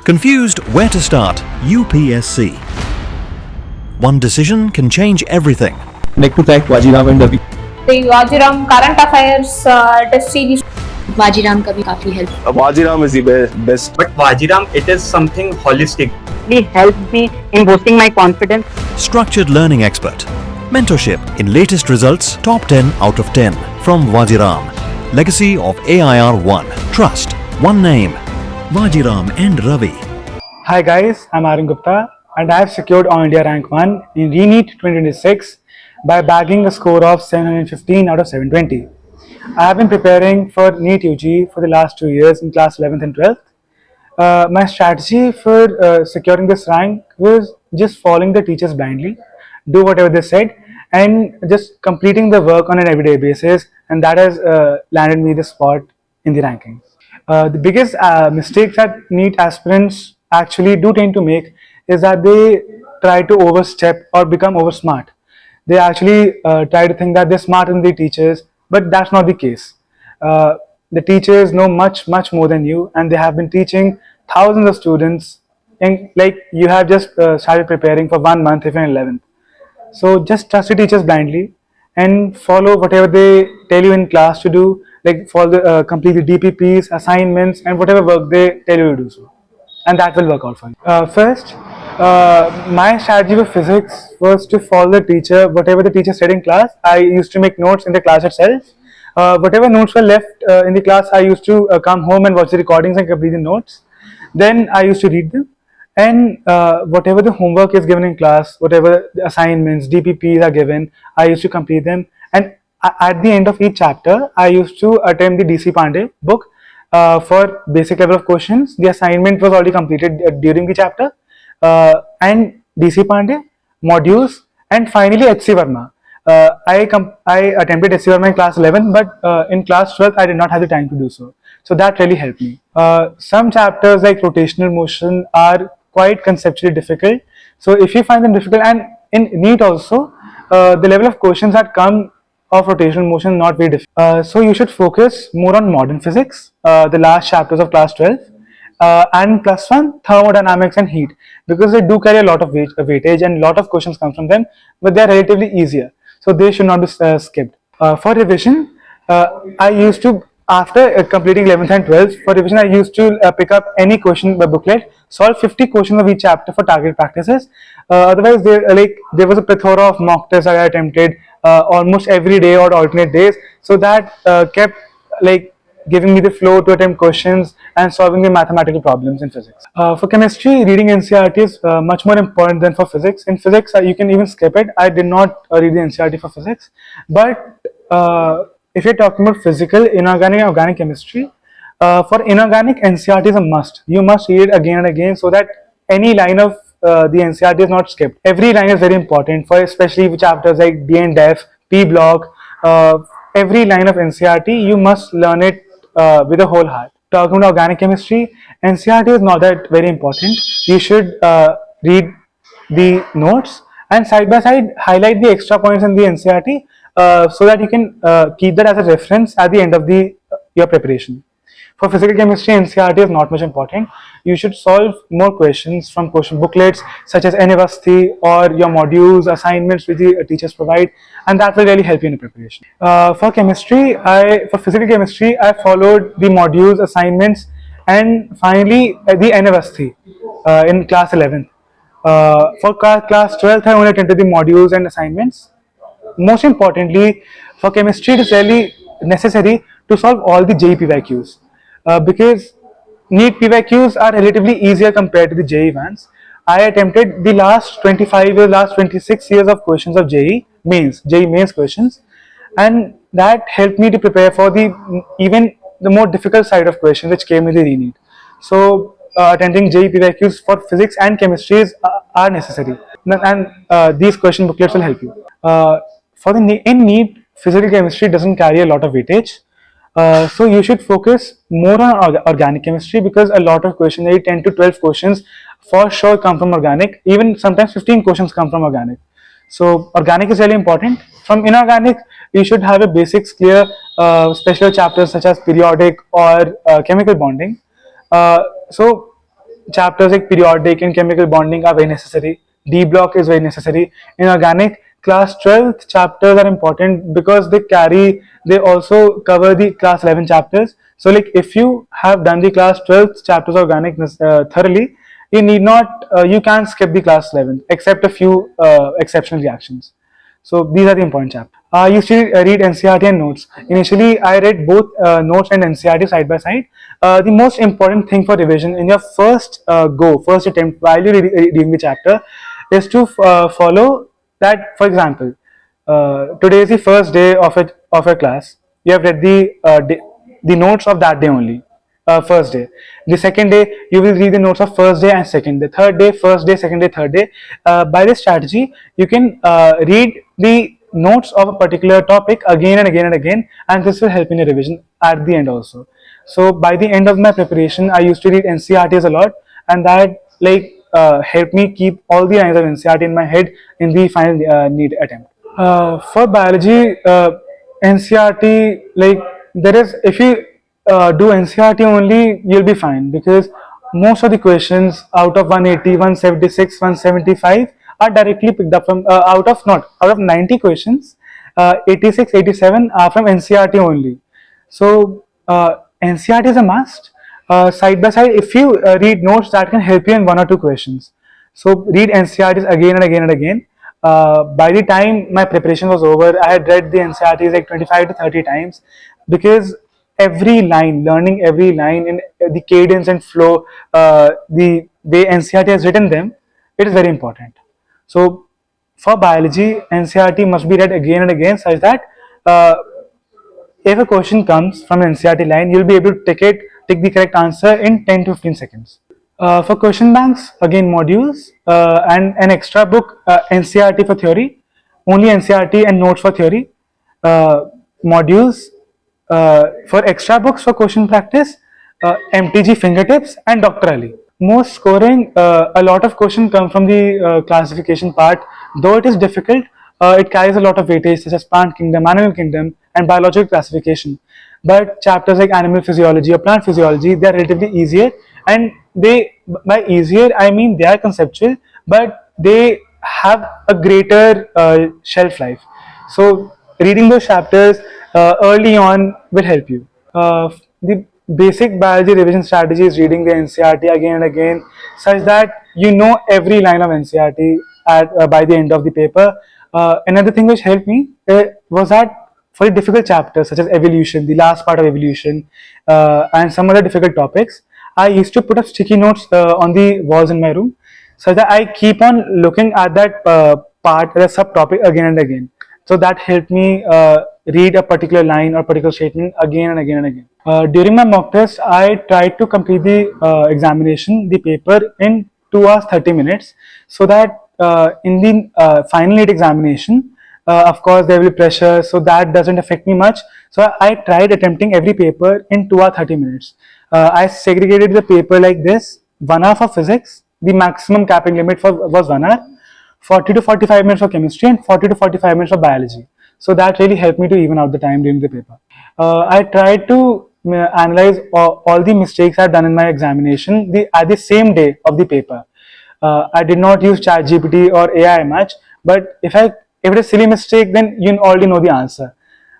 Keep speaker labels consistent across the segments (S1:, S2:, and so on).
S1: Confused where to start? UPSC. One decision can change everything.
S2: Like to thank Wajiram and Ravi.
S3: The Wajiram current affairs test series.
S4: Wajiram का भी काफी help.
S5: Wajiram is the best.
S6: But Wajiram, it is something holistic.
S7: It helped me in boosting my confidence.
S1: Structured learning expert. Mentorship in latest results, top 10 out of 10 from Wajiram. Legacy of AIR 1. Trust. One name. Wajiram and Ravi.
S8: Hi guys, I'm Aryan Gupta and I have secured All India Rank 1 in NEET 2026 by bagging a score of 715 out of 720. I have been preparing for NEET-UG for the last 2 years in class 11th and 12th. My strategy for securing this rank was just following the teachers blindly, do whatever they said, and just completing the work on an everyday basis, and that has landed me the spot in the rankings. The biggest mistake that NEET aspirants actually do tend to make is that they try to overstep or become oversmart. They actually try to think that they're smarter than the teachers, but that's not the case. The teachers know much more than you, and they have been teaching thousands of students, and like you have just started preparing for 1 month if you're in 11th. So just trust the teachers blindly and follow whatever they tell you in class to do, like follow complete the DPPs, assignments, and whatever work they tell you to do so, and that will work out for you. First, my strategy for physics was to follow the teacher. Whatever the teacher said in class, I used to make notes in the class itself. Whatever notes were left in the class, I used to come home and watch the recordings and complete the notes. Then I used to read them, and whatever the homework is given in class, whatever the assignments, DPPs are given, I used to complete them. And at the end of each chapter, I used to attempt the DC Pandey book for basic level of questions. The assignment was already completed during the chapter, and DC Pandey, modules, and finally HC Verma. I attempted HC Verma in class 11, but in class 12 I did not have the time to do so. So that really helped me. Some chapters like rotational motion are quite conceptually difficult. So if you find them difficult, and in NEET also, the level of questions that come of rotational motion not very difficult. So you should focus more on modern physics, the last chapters of class 12, and plus 1 thermodynamics and heat, because they do carry a lot of weightage and a lot of questions come from them, but they are relatively easier, so they should not be skipped. For revision, I used to, after completing 11th and 12th, for revision I used to pick up any question by booklet, solve 50 questions of each chapter for target practices. Otherwise there was a plethora of mock tests I attempted almost every day or alternate days, so that kept giving me the flow to attempt questions and solving the mathematical problems in physics. For chemistry, reading NCERT is much more important than for physics. In physics, you can even skip it. I did not read the NCERT for physics. But if you're talking about physical, inorganic and organic chemistry, for inorganic, NCERT is a must. You must read it again and again so that any line of the NCERT is not skipped. Every line is very important, for especially for chapters like D and F, P block. Every line of NCERT, you must learn it with a whole heart. Talking about organic chemistry, NCERT is not that very important. You should read the notes and side by side highlight the extra points in the NCERT so that you can keep that as a reference at the end of your preparation. For physical chemistry, NCERT is not much important. You should solve more questions from question booklets such as NEET-UG or your modules, assignments which the teachers provide, and that will really help you in the preparation. For physical chemistry, I followed the modules, assignments, and finally the NEET-UG in class 11th. For class 12th, I only attended the modules and assignments. Most importantly, for chemistry, it is really necessary to solve all the JEE PYQs. Because NEET PYQs are relatively easier compared to the JEE ones. I attempted the last 26 years of questions of JEE mains questions, and that helped me to prepare for even the more difficult side of questions which came in the re-NEET. So attending JEE PYQs for physics and chemistry are necessary, and these question booklets will help you. In NEET, physical chemistry doesn't carry a lot of weightage. So you should focus more on organic chemistry, because a lot of questions, 10 to 12 questions for sure come from organic. Even sometimes 15 questions come from organic. So organic is really important. From inorganic, you should have a basics clear, special chapters such as periodic or chemical bonding. So chapters like periodic and chemical bonding are very necessary. D block is very necessary. In organic, class 12th chapters are important because they also cover the class 11 chapters. So like if you have done the class 12th chapters organic thoroughly, you need not, you can skip the class 11 except a few exceptional reactions. So these are the important chapters. I used to read NCERT and notes. Initially, I read both notes and NCERT side by side. The most important thing for revision in your first attempt while you're reading the chapter is to follow that. For example, today is the first day of a class. You have read the notes of that day only. First day. The second day, you will read the notes of first day and second day. Third day, first day, second day, third day. By this strategy, you can read the notes of a particular topic again and again and again, and this will help in your revision at the end also. So by the end of my preparation, I used to read NCERTs a lot, and that helped me keep all the lines of NCERT in my head in the final NEET attempt. For biology, NCERT, if you do NCERT only, you'll be fine, because most of the questions out of 180, 176, 175 are directly picked up from out of 90 questions, 86, 87 are from NCERT only. So NCERT is a must. Side by side, if you read notes, that can help you in 1 or 2 questions. So read NCERTs again and again and again. By the time my preparation was over, I had read the NCERTs like 25 to 30 times, because learning every line in the cadence and flow, the way NCERT has written them, it is very important. So for biology, NCERT must be read again and again, such that if a question comes from an NCERT line, you'll be able to take the correct answer in 10 to 15 seconds. For question banks, again modules and an extra book, NCERT for theory, only NCERT and notes for theory, modules. For extra books for question practice, MTG fingertips and Dr. Ali. Most scoring, a lot of questions come from the classification part. Though it is difficult, it carries a lot of weightage, such as plant kingdom, animal kingdom, and biological classification. But chapters like animal physiology or plant physiology, they are relatively easier, and by easier I mean they are conceptual, but they have a greater shelf life. So reading those chapters early on will help you. The basic biology revision strategy is reading the NCERT again and again, such that you know every line of NCERT by the end of the paper. Another thing which helped me was that for difficult chapters such as evolution, the last part of evolution, and some other difficult topics, I used to put up sticky notes on the walls in my room, so that I keep on looking at that part, the subtopic again and again. So that helped me read a particular line or particular statement again and again and again. During my mock test, I tried to complete the examination, the paper, in 2 hours 30 minutes, so that in the final NEET examination, of course there will be pressure, so that doesn't affect me much. So I tried attempting every paper in 2 hours 30 minutes. I segregated the paper like this: 1 hour for physics, the maximum capping limit was 1 hour, 40 to 45 minutes for chemistry, and 40 to 45 minutes for biology. So that really helped me to even out the time during the paper. I tried to analyze all the mistakes I've done in my examination at the same day of the paper. I did not use ChatGPT or AI much, but if it is a silly mistake, then you already know the answer.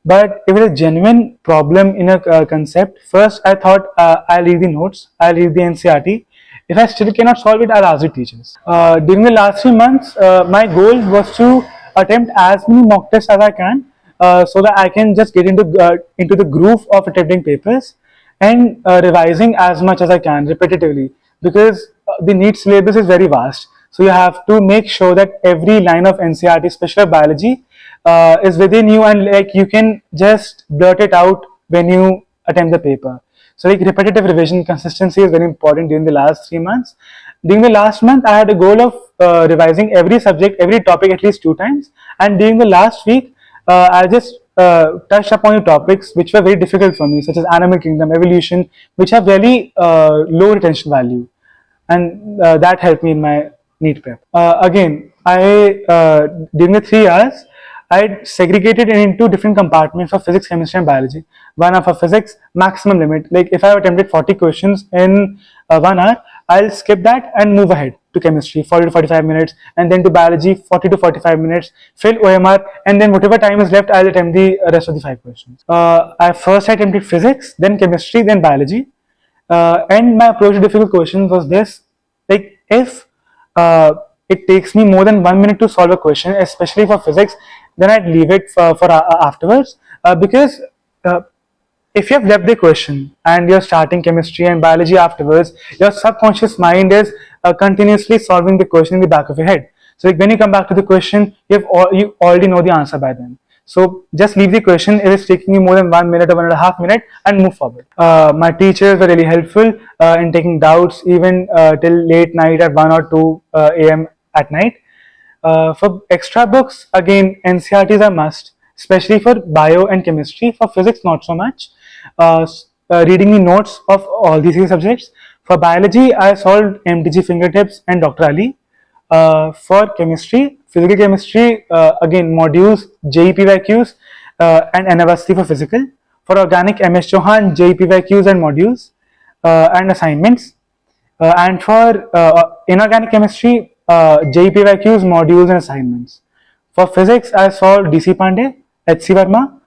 S8: But if it is a genuine problem in a concept, first I thought I'll read the notes, I'll read the NCERT. If I still cannot solve it, I'll ask the teachers. During the last 3 months, my goal was to attempt as many mock tests as I can, so that I can just get into the groove of attempting papers and revising as much as I can repetitively, because the NEET syllabus is very vast. So you have to make sure that every line of NCERT, especially biology, is within you, and you can just blurt it out when you attempt the paper. So repetitive revision, consistency is very important during the last 3 months. During the last month, I had a goal of revising every subject, every topic at least 2 times. And during the last week, I just touched upon the topics which were very difficult for me, such as animal kingdom, evolution, which have very low retention value. And that helped me in my NEET prep. Again, during the 3 hours, I segregated it into different compartments of physics, chemistry, and biology. 1 hour for physics, maximum limit. If I attempted 40 questions in 1 hour, I'll skip that and move ahead to chemistry 40 to 45 minutes, and then to biology 40 to 45 minutes, fill OMR, and then whatever time is left, I'll attempt the rest of the 5 questions. I first attempted physics, then chemistry, then biology. And my approach to difficult questions was this: like, if it takes me more than 1 minute to solve a question, especially for physics, then I'd leave it for afterwards, because if you have left the question and you're starting chemistry and biology afterwards, your subconscious mind is continuously solving the question in the back of your head. So like when you come back to the question, you already know the answer by then. So just leave the question if it's taking you more than 1 minute or 1.5 minutes and move forward. My teachers were really helpful in taking doubts even till late night at 1 or 2 a.m. at night. For extra books, again, NCERTs are must, especially for bio and chemistry. For physics, not so much. Reading the notes of all these 3 subjects. For biology, I solved MTG fingertips and Dr. Ali. For chemistry, physical chemistry, again, modules, JEE PYQs, and anniversary for physical. For organic, MS Chauhan, JEE PYQs and modules, and assignments. And for inorganic chemistry, JEE PYQs, modules, and assignments. For physics, I solved DC Pandey, HC Verma,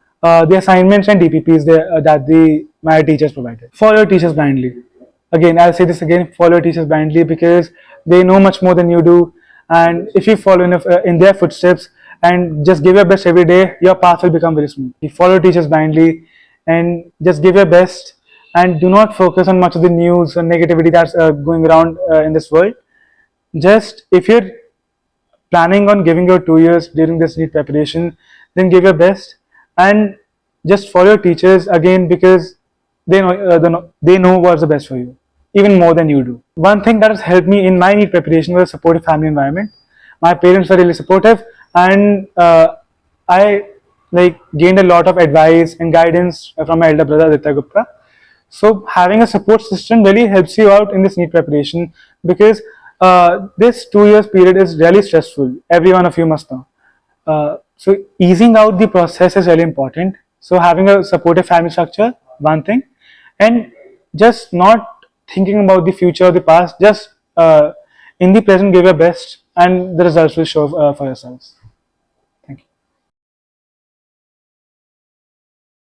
S8: the assignments and DPPs that my teachers provided. Follow your teachers blindly. Again, I'll say this again, follow your teachers blindly, because they know much more than you do, and if you follow in their footsteps and just give your best every day, your path will become very smooth. You follow your teachers blindly and just give your best, and do not focus on much of the news and negativity that's going around in this world. Just, if you're planning on giving your 2 years during this NEET preparation, then give your best and just follow your teachers, again, because they know what's the best for you, even more than you do. One thing that has helped me in my NEET preparation was a supportive family environment. My parents were really supportive, and I gained a lot of advice and guidance from my elder brother Aryan Gupta. So having a support system really helps you out in this NEET preparation, because this 2 years period is really stressful. Every one of you must know. So easing out the process is really important. So having a supportive family structure, one thing, and just not thinking about the future or the past, just in the present give your best, and the results will show for yourselves.